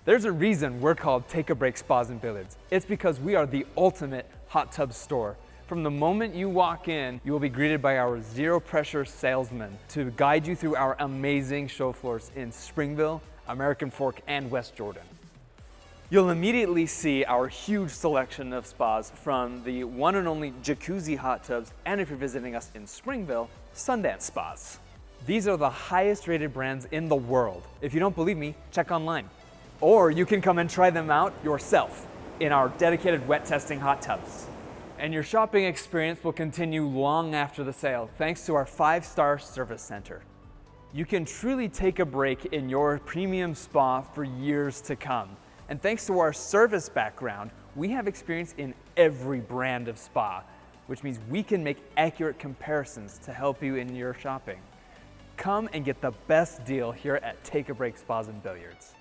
There's a reason we're called Take a Break Spas and Billiards. It's because we are the ultimate hot tub store. From the moment you walk in, you will be greeted by our zero pressure salesman to guide you through our amazing show floors in Springville, American Fork, and West Jordan. You'll immediately see our huge selection of spas, from the one and only jacuzzi hot tubs, and if you're visiting us in Springville, Sundance spas. These are the highest rated brands in the world. If you don't believe me, check online. Or you can come and try them out yourself in our dedicated wet testing hot tubs. And your shopping experience will continue long after the sale, thanks to our 5-star service center. You can truly take a break in your premium spa for years to come. And thanks to our service background, we have experience in every brand of spa, which means we can make accurate comparisons to help you in your shopping. Come and get the best deal here at Take a Break Spas and Billiards.